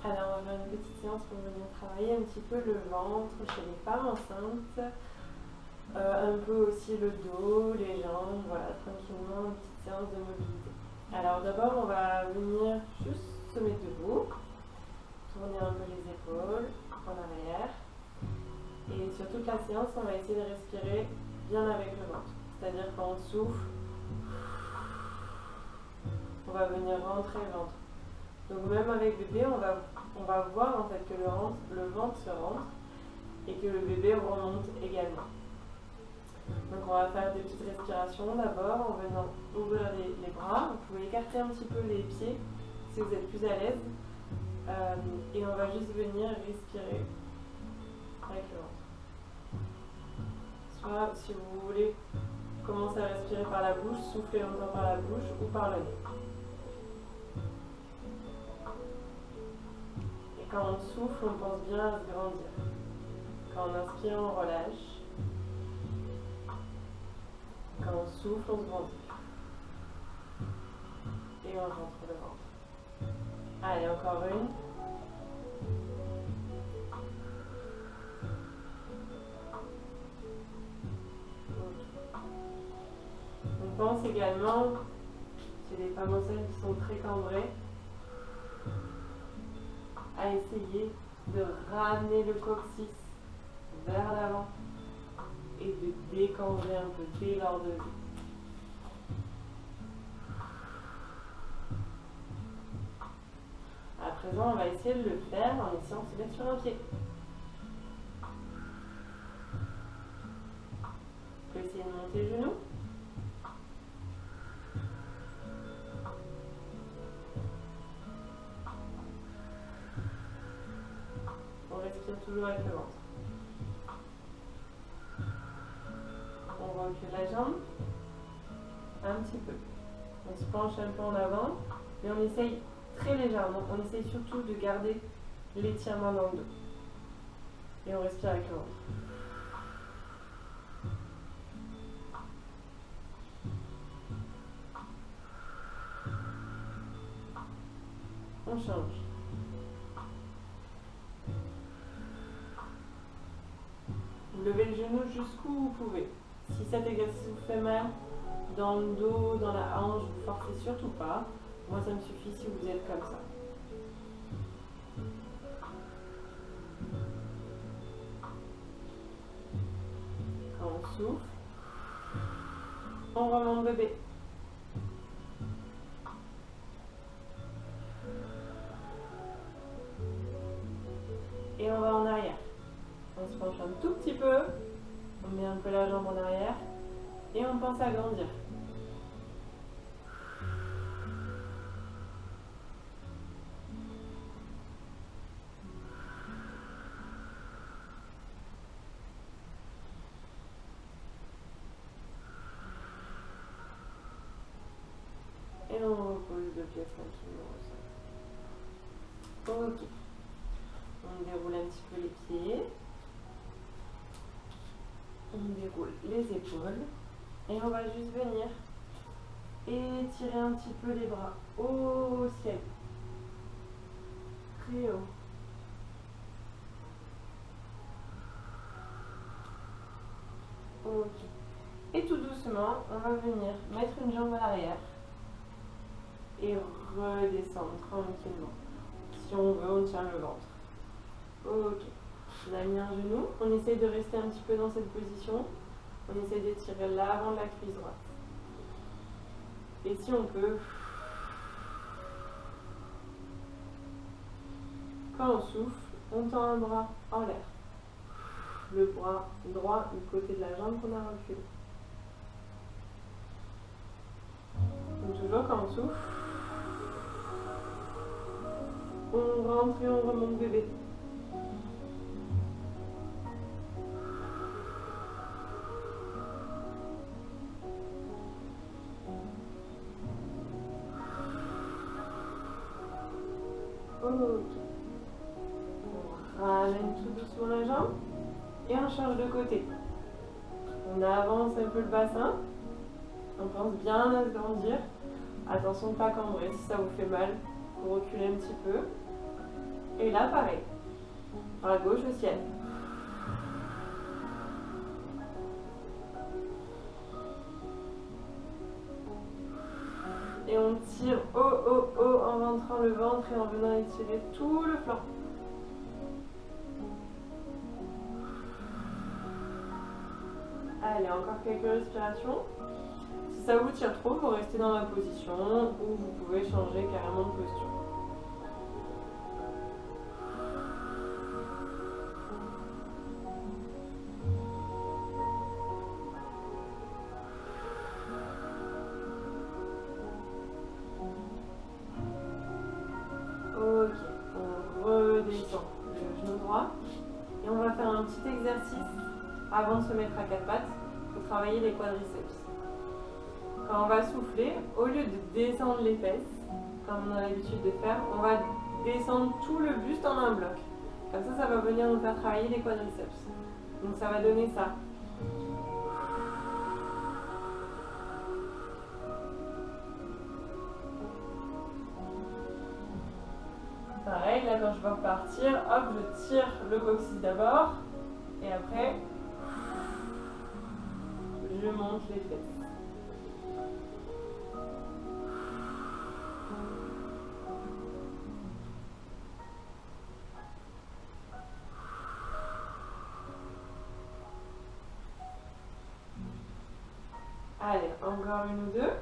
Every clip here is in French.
Alors on va faire une petite séance pour venir travailler un petit peu le ventre chez les femmes enceintes, un peu aussi le dos, les jambes, voilà, tranquillement, une petite séance de mobilité. Alors d'abord on va venir juste se mettre debout, tourner un peu les épaules en arrière, et sur toute la séance on va essayer de respirer bien avec le ventre, c'est-à-dire quand on souffle, on va venir rentrer le ventre. Donc même avec bébé, on va voir en fait que le ventre se rentre et que le bébé remonte également. Donc on va faire des petites respirations d'abord en venant ouvrir les bras. Vous pouvez écarter un petit peu les pieds si vous êtes plus à l'aise. Et on va juste venir respirer avec le ventre. Soit si vous voulez commencer à respirer par la bouche, souffler longtemps par la bouche ou par le nez. Quand on souffle, on pense bien à se grandir. Quand on inspire, on relâche. Quand on souffle, on se grandit. Et on rentre le ventre. Allez, encore une. On pense également, chez les femmes enceintes qui sont très cambrées, à essayer de ramener le coccyx vers l'avant et de décambrer un peu dès lors de vie. À présent, on va essayer de le faire en essayant de se mettre sur un pied. On peut essayer de monter le genou. On respire toujours avec le ventre. On recule la jambe un petit peu. On se penche un peu en avant, mais on essaye très légèrement. On essaye surtout de garder l'étirement dans le dos. Et on respire avec le ventre. On change. Vous levez le genou jusqu'où vous pouvez. Si cet exercice vous fait mal, dans le dos, dans la hanche, vous ne forcez surtout pas. Moi, ça me suffit si vous êtes comme ça. Quand on souffle, on remonte bébé. Et on va en arrière. On se penche un tout petit peu, on met un peu la jambe en arrière et on pense à grandir. Et on repose deux pièces tranquillement au sol. Ok. On déroule un petit peu les pieds. On déroule les épaules. Et on va juste venir étirer un petit peu les bras au ciel. Très haut. Ok. Et tout doucement, on va venir mettre une jambe à l'arrière et redescendre tranquillement. Si on veut, on tient le ventre. Ok. On a mis un genou. On essaye de rester un petit peu dans cette position. On essaye d'étirer l'avant de la cuisse droite. Et si on peut, quand on souffle, on tend un bras en l'air. Le bras droit du côté de la jambe qu'on a reculé. Donc toujours quand on souffle, on rentre et on remonte bébé. Ok. On ramène tout doucement la jambe et on change de côté. On avance un peu le bassin. On pense bien à se grandir. Attention de ne pas cambrer si ça vous fait mal. Vous reculez un petit peu. Et là, pareil. Bras gauche au ciel. Et on tire haut, haut, haut en rentrant le ventre et en venant étirer tout le flanc. Allez, encore quelques respirations. Si ça vous tire trop, vous restez dans la position ou vous pouvez changer carrément de posture. Ok, on redescend le genou droit et on va faire un petit exercice avant de se mettre à quatre pattes pour travailler les quadriceps. Quand on va souffler, au lieu de descendre les fesses, comme on a l'habitude de faire, on va descendre tout le buste en un bloc. Comme ça va venir nous faire travailler les quadriceps. Donc ça va donner ça. Pareil, là quand je vais repartir, hop, je tire le coccyx d'abord et après je monte les fesses. Allez, encore une ou deux.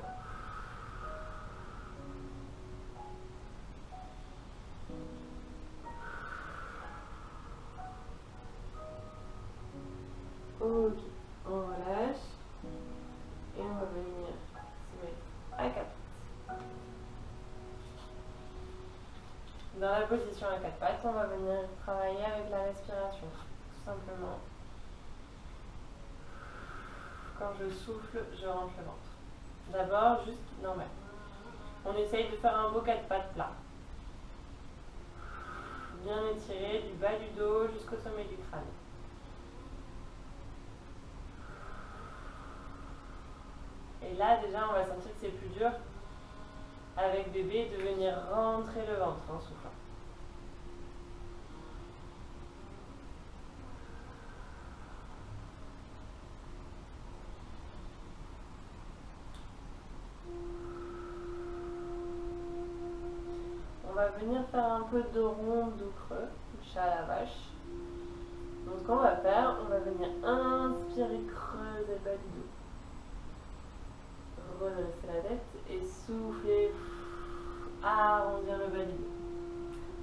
Ok, on relâche et on va venir se mettre à quatre pattes. Dans la position à quatre pattes, on va venir travailler avec la respiration, tout simplement. Quand je souffle, je rentre le ventre. D'abord, juste normal. On essaye de faire un beau quatre pattes plat. Bien étiré du bas du dos jusqu'au sommet du crâne. Et là, déjà, on va sentir que c'est plus dur avec bébé de venir rentrer le ventre en soufflant. On va venir faire un peu de rond dos creux, chat à la vache. Donc ce qu'on va faire, on va venir inspirer, creuser le bas du dos. Redresser la tête et souffler, arrondir le bas du dos.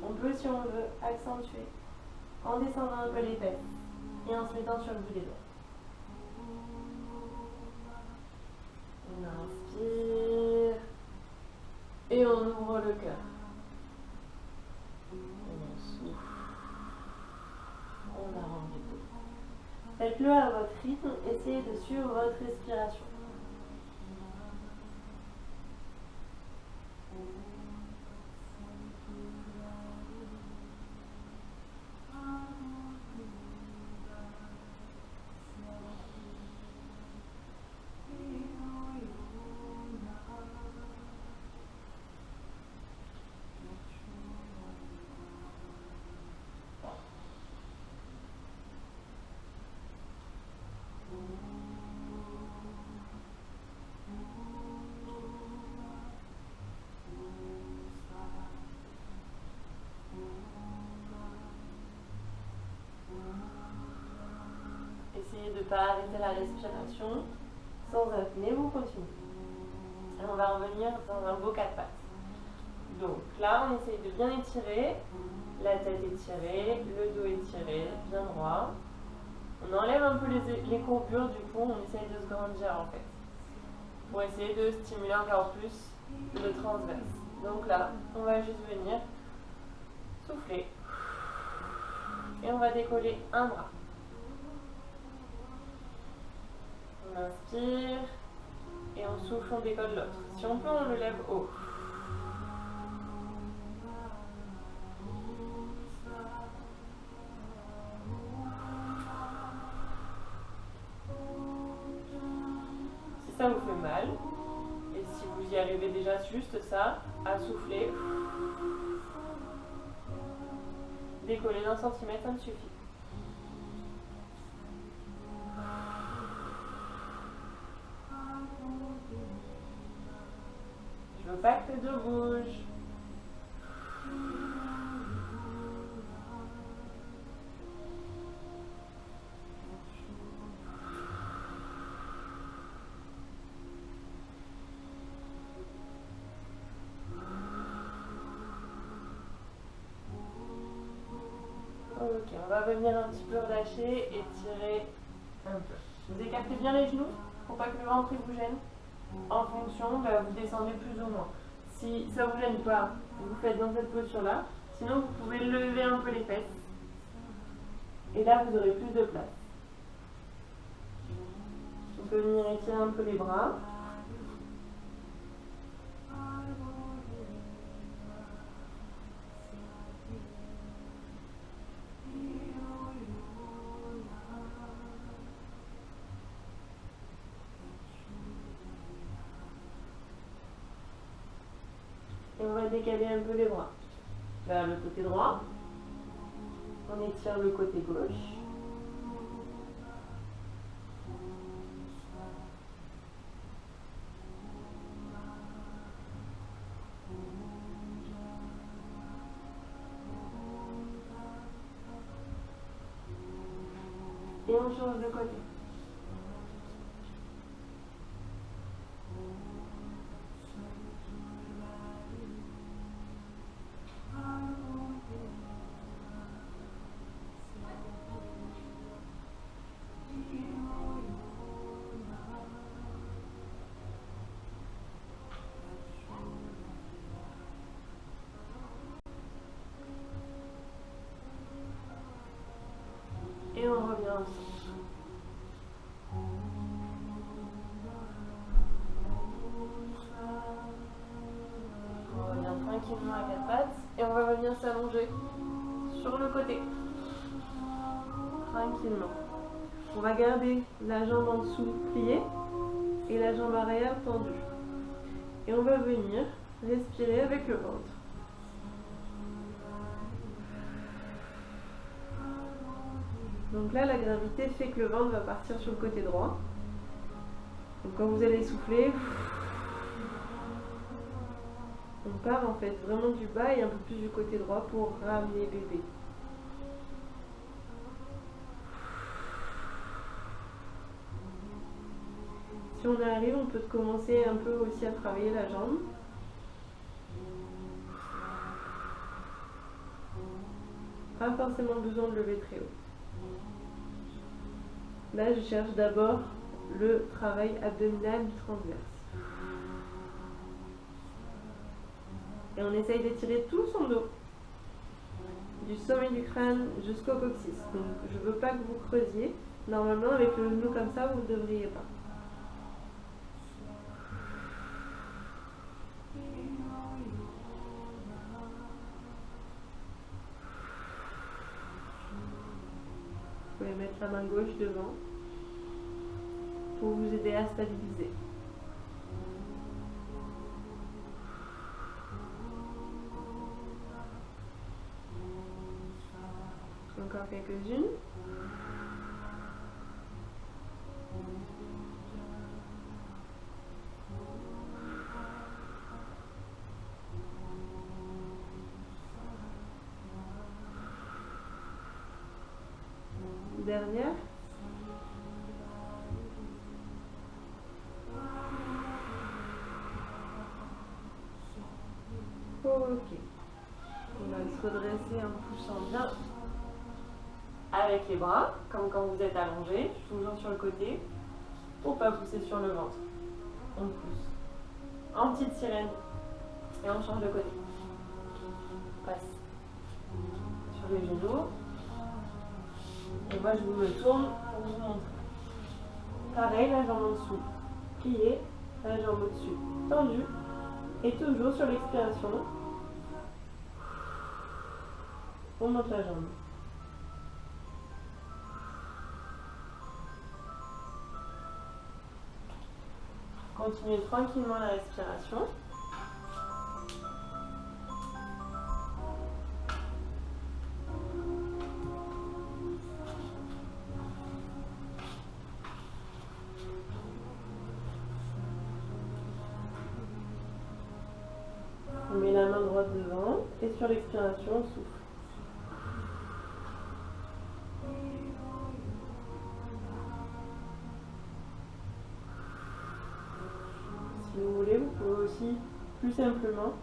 On peut, si on veut, accentuer en descendant un peu les fesses et en se mettant sur le bout des doigts. On inspire et on ouvre le cœur. On souffle. On arrondit le dos. Faites-le à votre rythme, essayez de suivre votre respiration. Essayez de ne pas arrêter la respiration sans apnée, vous continuez. Et on va revenir dans un beau quatre pattes. Donc là, on essaye de bien étirer, la tête étirée, le dos étiré, bien droit. On enlève un peu les courbures, du coup, on essaye de se grandir en fait, pour essayer de stimuler encore plus le transverse. Donc là, on va juste venir souffler et on va décoller un bras. On inspire et on souffle, on décolle l'autre. Si on peut, on le lève haut. Si ça vous fait mal, et si vous y arrivez déjà juste ça, à souffler, décoller d'1 centimètre, ça me suffit. Je veux pas que tes dos bougent. Ok, on va venir un petit peu relâcher et tirer un peu. Vous écartez bien les genoux pour pas que le ventre vous gêne. En fonction, vous descendez plus ou moins. Si ça vous gêne pas, vous faites dans cette posture-là. Sinon, vous pouvez lever un peu les fesses. Et là, vous aurez plus de place. On peut venir étirer un peu les bras. Et on va décaler un peu les bras vers le côté droit. On étire le côté gauche. Et on change de côté. Et on revient ensemble. On revient tranquillement à quatre pattes et on va venir s'allonger sur le côté. Tranquillement. On va garder la jambe en dessous pliée et la jambe arrière tendue. Et on va venir respirer avec le ventre. Donc là, la gravité fait que le ventre va partir sur le côté droit. Donc quand vous allez souffler, on part en fait vraiment du bas et un peu plus du côté droit pour ramener bébé. Si on arrive, on peut commencer un peu aussi à travailler la jambe. Pas forcément besoin de lever très haut. Là, je cherche d'abord le travail abdominal du transverse. Et on essaye d'étirer tout son dos, du sommet du crâne jusqu'au coccyx. Donc, je ne veux pas que vous creusiez. Normalement, avec le genou comme ça, vous ne devriez pas. Vous pouvez mettre la main gauche devant pour vous aider à stabiliser. Encore quelques-unes. Dernière. Ok. On va se redresser en poussant bien avec les bras, comme quand vous êtes allongé, toujours sur le côté, pour pas pousser sur le ventre. On pousse en petite sirène et on change de côté. On passe sur les genoux. Et moi, je vous me tourne pour vous montrer. Pareil, la jambe en dessous pliée, la jambe au-dessus tendue. Et toujours sur l'expiration, on monte la jambe. Continuez tranquillement la respiration. la main droite devant et sur l'expiration, on souffle. Si vous voulez, vous pouvez aussi plus simplement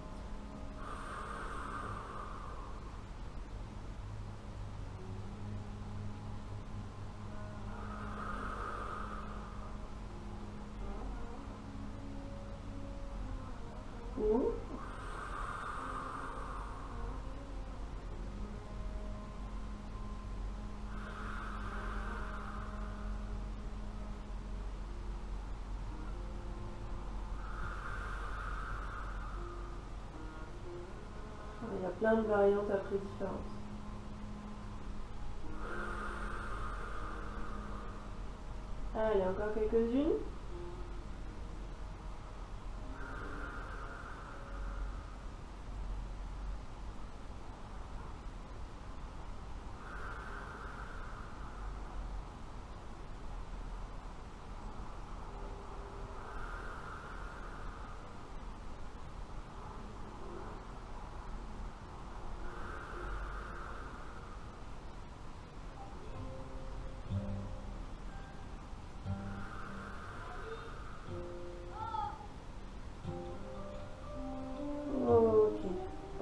ou il y a plein de variantes après différentes. Allez, encore quelques-unes. Ok,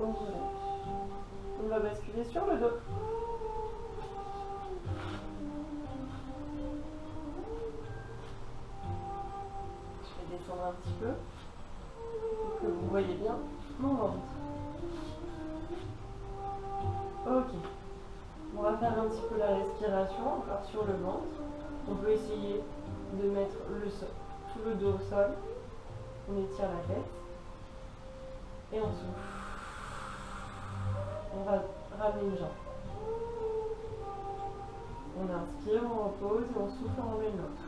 on relâche. On va basculer sur le dos. Je vais descendre un petit peu pour que vous voyez bien mon ventre. Ok, on va faire un petit peu la respiration encore sur le ventre. On peut essayer de mettre tout le dos au sol. On étire la tête et on souffle. On va ramener une jambe. On inspire, on repose et on souffle, on ramène l'autre.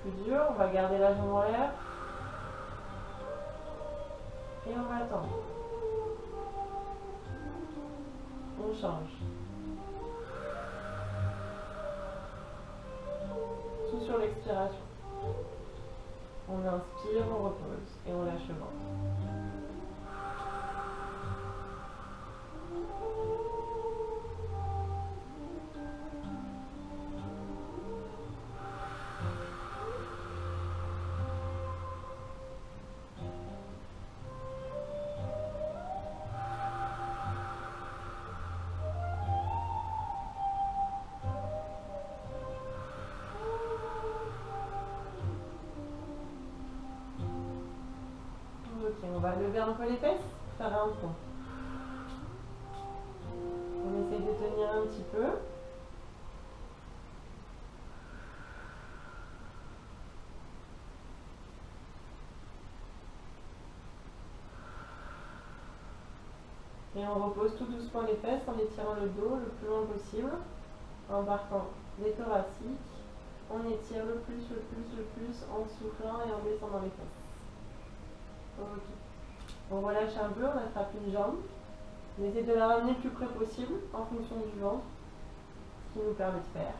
Plus dur, on va garder la jambe en l'air. Et on va attendre. On change. Tout sur l'expiration. On inspire, on repose et on lâche le ventre. Ok, on va lever un peu les fesses, faire un pont. On essaie de tenir un petit peu. Et on repose tout doucement les fesses en étirant le dos le plus loin possible, en partant des thoraciques. On étire le plus en soufflant et en descendant les fesses. Ok. On relâche un peu, on attrape une jambe. On essaie de la ramener le plus près possible en fonction du ventre, ce qui nous permet de faire.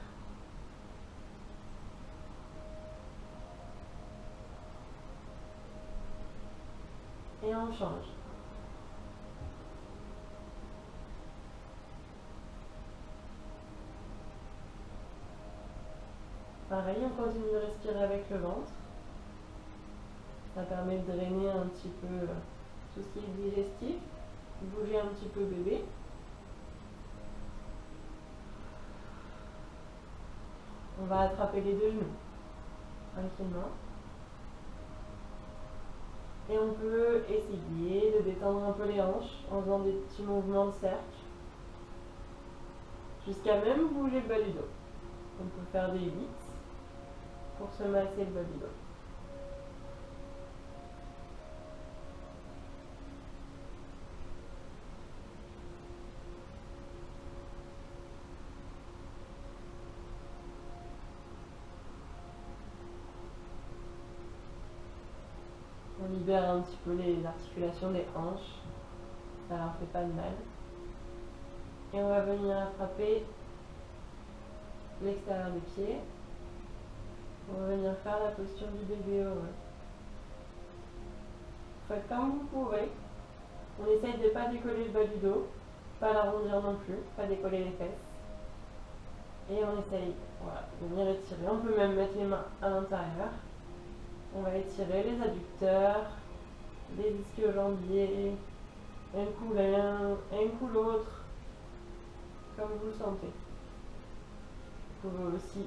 Et on change. Pareil, on continue de respirer avec le ventre. Ça permet de drainer un petit peu tout ce qui est digestif. Bouger un petit peu bébé. On va attraper les deux genoux, tranquillement. Et on peut essayer de détendre un peu les hanches en faisant des petits mouvements de cercle. Jusqu'à même bouger le bas du dos. On peut faire des 8 pour se masser le bas du dos. On libère un petit peu les articulations des hanches, ça leur fait pas de mal. Et on va venir attraper l'extérieur des pieds On va venir faire la posture du bébé. Faites comme vous pouvez. On essaye de ne pas décoller le bas du dos, pas l'arrondir non plus, pas décoller les fesses. Et on essaye de venir étirer. On peut même mettre les mains à l'intérieur. On va étirer les adducteurs, les ischio-jambiers, un coup l'un, un coup l'autre, comme vous le sentez. Vous pouvez aussi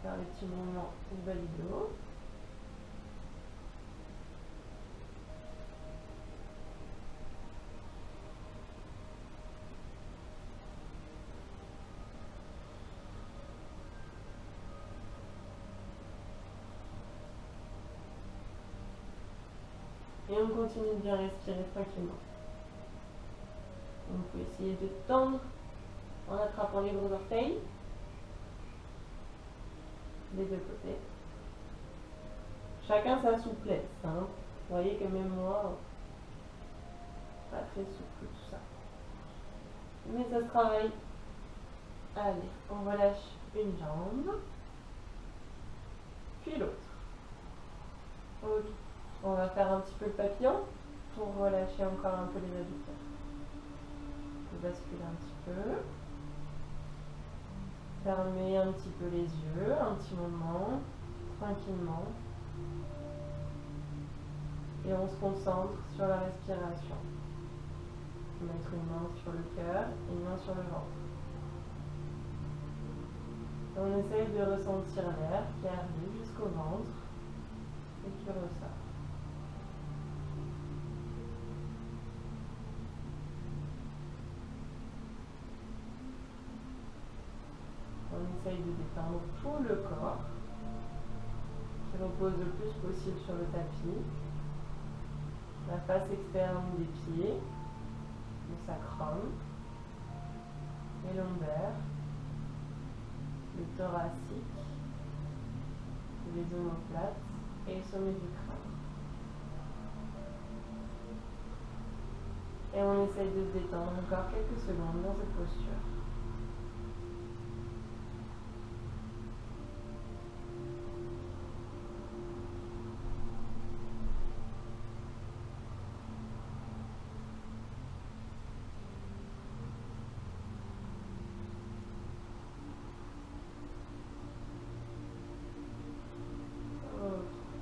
faire les petits mouvements du bas du dos. Et on continue de bien respirer tranquillement. On peut essayer de tendre en attrapant les gros orteils des deux côtés. Chacun sa souplesse. Vous voyez que même moi, pas très souple tout ça. Mais ça se travaille. Allez, on relâche une jambe, puis l'autre. Ok. On va faire un petit peu le papillon pour relâcher encore un peu les adducteurs. On peut basculer un petit peu. Fermez un petit peu les yeux, un petit moment, tranquillement. Et on se concentre sur la respiration. Mettre une main sur le cœur et une main sur le ventre. Et on essaye de ressentir l'air qui arrive jusqu'au ventre et qui ressort. On essaye de détendre tout le corps, qui repose le plus possible sur le tapis. La face externe des pieds, le sacrum, les lombaires, le thoracique, les omoplates et le sommet du crâne. Et on essaye de se détendre encore quelques secondes dans cette posture.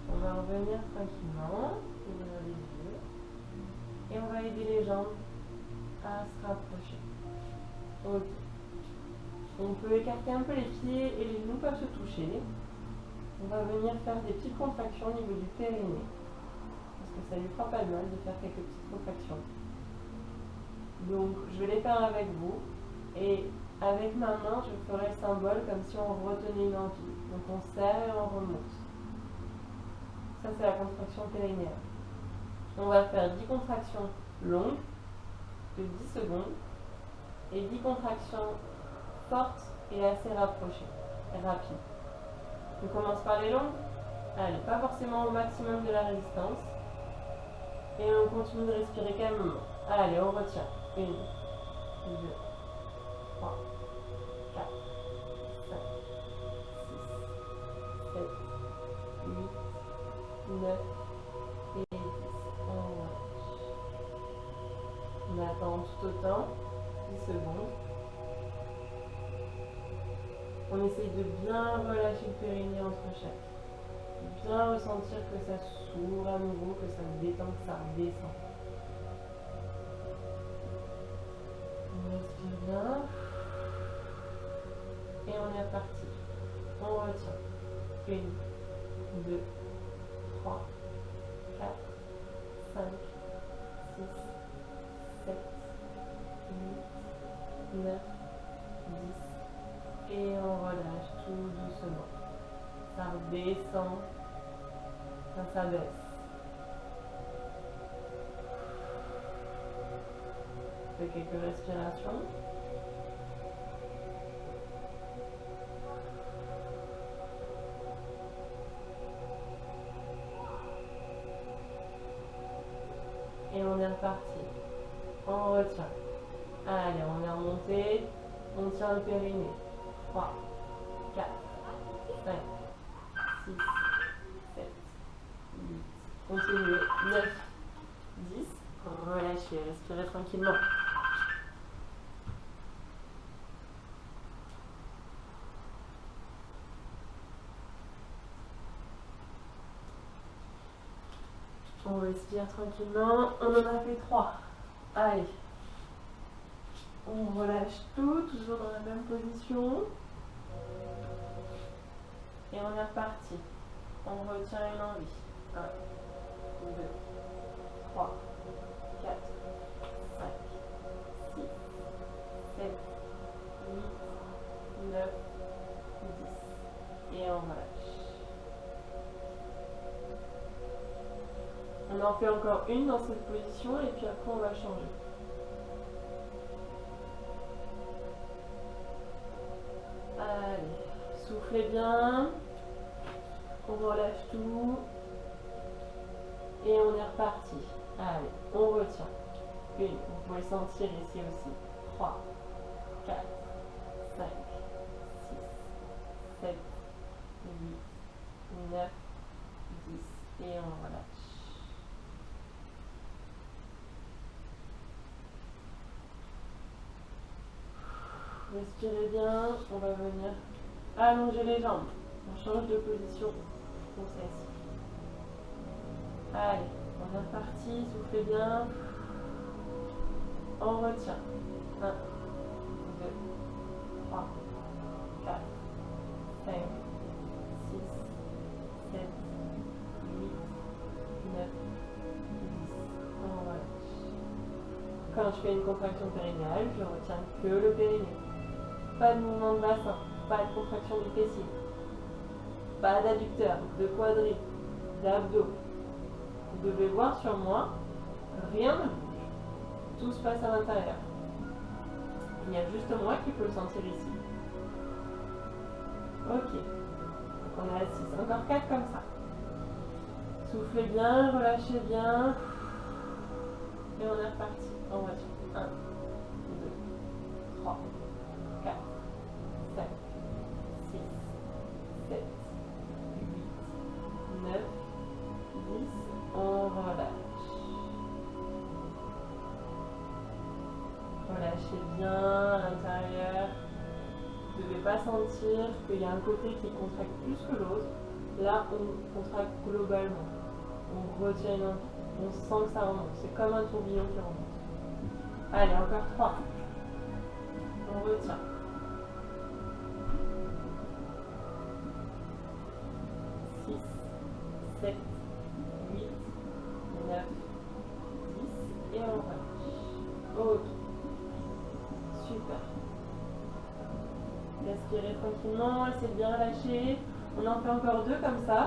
On va revenir tranquillement, ouvrir les yeux, et on va aider les jambes à se rapprocher. Ok. On peut écarter un peu les pieds et les genoux peuvent se toucher. On va venir faire des petites contractions au niveau du périnée, parce que ça lui fera pas de mal de faire quelques petites contractions. Donc je vais les faire avec vous, et avec ma main je ferai le symbole comme si on retenait une envie. Donc on serre et on remonte. Ça, c'est la contraction périnéale. On va faire 10 contractions longues de 10 secondes et 10 contractions fortes et assez rapprochées et rapides. On commence par les longues. Allez, pas forcément au maximum de la résistance. Et on continue de respirer calmement. Allez, on retient. 1, 2, 3, 4, 5, 6, 7, 8, 9 et 10. On attend tout autant, 10 secondes. On essaye de bien relâcher le périnée entre chaque. De bien ressentir que ça s'ouvre à nouveau, que ça se détend, que ça redescend. On respire bien. Et on est reparti. On retient. 1, 2, 3, 4, 5, 6, 7, 8, 9, 10. Et on relâche tout doucement. Ça redescend. Ça s'abaisse. On fait quelques respirations. Et on est reparti. On retient. Allez, on est remonté. On tient le périnée. 3, 4, 5, continuez. 9, 10. Relâchez, respirez tranquillement. On respire tranquillement. On en a fait 3. Allez. On relâche tout, toujours dans la même position. Et on est reparti. On retient une envie. 1, 2, 3, 4, 5, 6, 7, 8, 9, 10. Et on relâche. On en fait encore une dans cette position et puis après on va changer. Allez, soufflez bien. On relâche tout. Et on est reparti. Allez, on retient. Une, vous pouvez sentir ici aussi. 3, 4, 5, 6, 7, 8, 9, 10. Et on relâche. Respirez bien, on va venir allonger les jambes. On change de position pour celle-ci. Allez, on est reparti, soufflez bien. On retient. 1, 2, 3, 4, 5, 6, 7, 8, 9, 10. On relâche. Quand je fais une contraction périnéale, je retiens que le périnée. Pas de mouvement de bassin, pas de contraction du fessier, pas d'adducteur, de quadri, d'abdos. Vous devez voir sur moi, rien ne bouge. Tout se passe à l'intérieur. Il y a juste moi qui peux le sentir ici. Ok. Donc on est à 6. Encore 4 comme ça. Soufflez bien, relâchez bien. Et on est reparti. En voiture. 1, 2, 3, 4, 5, 6, 7, 8, 9, 10. On relâche. Relâchez bien à l'intérieur. Vous ne devez pas sentir qu'il y a un côté qui contracte plus que l'autre. Là, on contracte globalement. On retient une envie. On sent que ça remonte. C'est comme un tourbillon qui remonte. Allez, encore 3. On retient. 6, 7, 8, 9, 10. Et on relâche. Ok. Super. Respirez tranquillement, essayez de bien relâcher. On en fait encore 2 comme ça.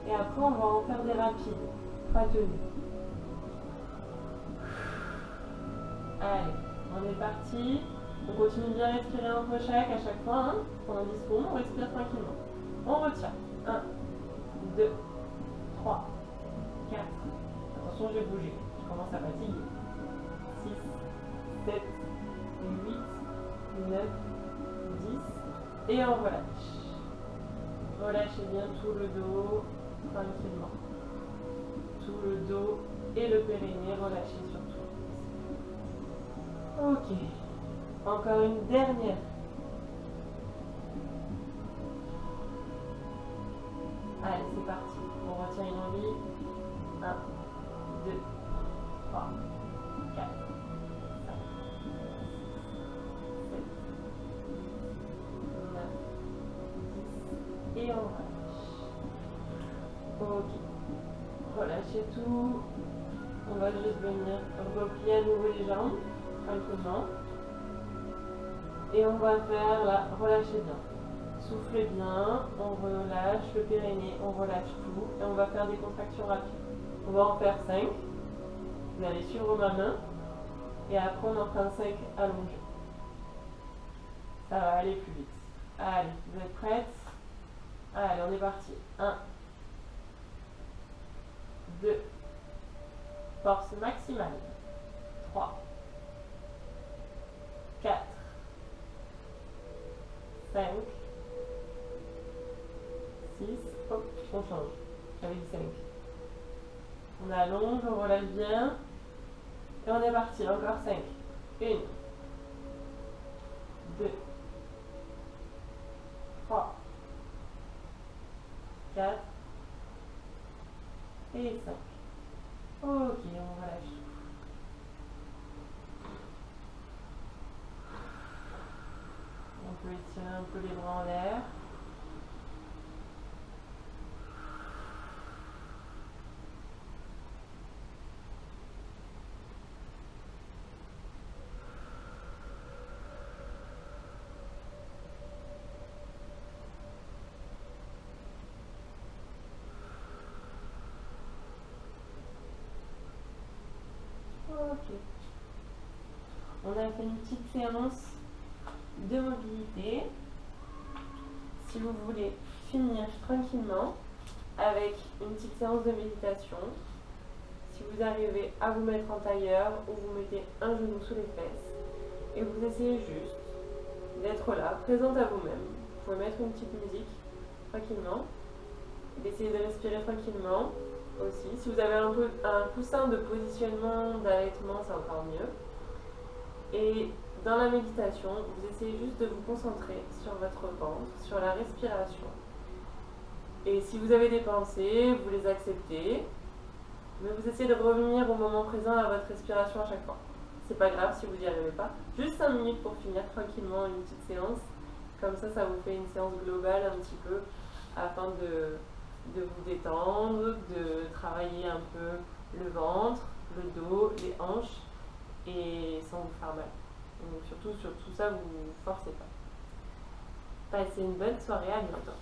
Et après, on va en faire des rapides. Pas tenus. Allez, on est parti. On continue de bien respirer entre chaque à chaque fois. Hein. Pendant 10 secondes, on respire tranquillement. On retient. 1, 2, 3, 4. Attention, je vais bouger. Je commence à fatiguer. 6, 7, 8, 9, 10. Et on relâche. Relâchez bien tout le dos, tranquillement. Tout le dos et le périnée, relâchez surtout. Ok. Encore une dernière. Allez, c'est parti. On retient une envie. 1, 2, 3, 4, 5, 7, 9, 10. Et on relâche. Ok. Relâchez tout. On va juste venir replier à nouveau les jambes, tranquillement. Et on va faire là, relâchez bien. Soufflez bien, on relâche le périnée, on relâche tout. Et on va faire des contractions rapides. On va en faire 5. Vous allez suivre ma main. Et après, on en fera 5 allongés. Ça va aller plus vite. Allez, vous êtes prêtes? Allez, on est parti. 1, 2, force maximale. 3, 4, 5, 6, hop, on change. J'avais dit 5. On allonge, on relâche bien. Et on est parti, encore 5. 1, 2, 3, 4 et 5. Ok, on relâche. On peut étirer un peu les bras en l'air. Ok. On a fait une petite séance de mobilité. Si vous voulez finir tranquillement avec une petite séance de méditation, si vous arrivez à vous mettre en tailleur ou vous mettez un genou sous les fesses et vous essayez juste d'être là, présente à vous-même. Vous pouvez mettre une petite musique tranquillement, d'essayer de respirer tranquillement aussi. Si vous avez un coussin de positionnement, d'allaitement, c'est encore mieux. Et dans la méditation, vous essayez juste de vous concentrer sur votre ventre, sur la respiration. Et si vous avez des pensées, vous les acceptez, mais vous essayez de revenir au moment présent à votre respiration à chaque fois. C'est pas grave si vous n'y arrivez pas. Juste 5 minutes pour finir tranquillement une petite séance. Comme ça vous fait une séance globale un petit peu afin de vous détendre, de travailler un peu le ventre, le dos, les hanches et sans vous faire mal. Donc surtout sur tout ça, vous ne forcez pas. Passez une bonne soirée, à bientôt.